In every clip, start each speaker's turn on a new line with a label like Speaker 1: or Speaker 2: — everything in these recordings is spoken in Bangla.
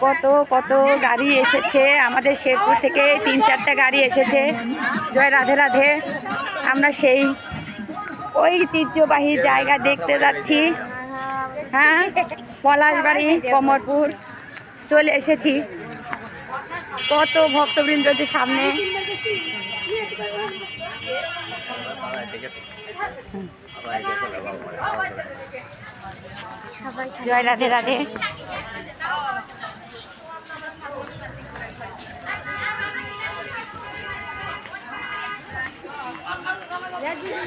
Speaker 1: কত কত গাড়ি এসেছে আমাদের শেরপুর থেকে 3-4টা গাড়ি এসেছে। জয় রাধে রাধে। আমরা সেই ঐতিহ্যবাহী জায়গা দেখতে যাচ্ছি। হ্যাঁ, পলাশবাড়ি কমরপুর চলে এসেছি। কত ভক্তবৃন্দ যে সামনে। জয় রাধে রাধে।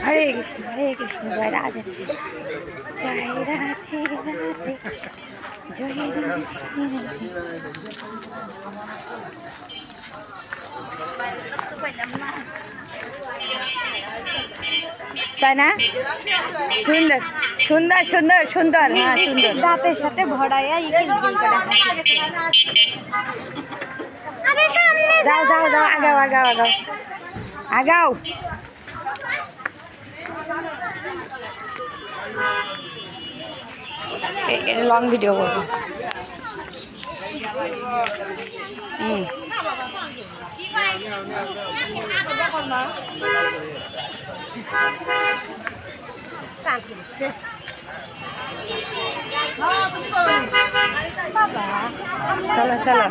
Speaker 1: হরে কৃষ্ণ হরে কৃষ্ণ। জয় রাধে জয় রাধে রাধে জয় তাই না? সুন্দর সুন্দর সুন্দর সুন্দর। হ্যাঁ সুন্দর। দাঁতের সাথে ভরাইয়া যাও যাও যাও, আগাও আগাও আগাও আগাও। লং ভিডিও করবো। চলো চলো।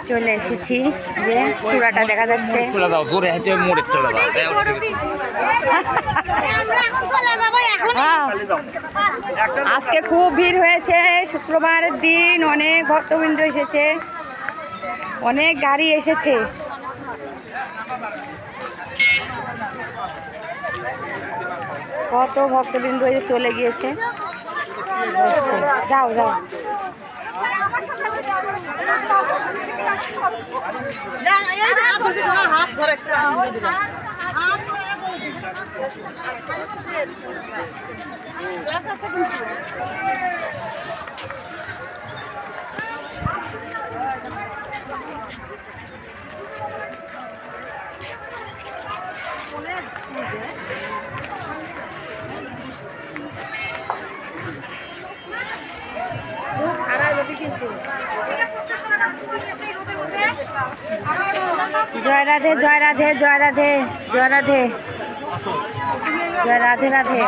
Speaker 1: চলে এসেছি, যে চূড়াটা দেখা যাচ্ছে। আজকে খুব ভিড় হয়েছে, শুক্রবারের দিন অনেক ভক্তবৃন্দ এসেছে, অনেক গাড়ি এসেছে। কত ভক্তবৃন্দ চলে গিয়েছে। যাও যাও। জয় রাধে জয় রাধে জয় রাধে জয় রাধে জয় রাধে রাধে।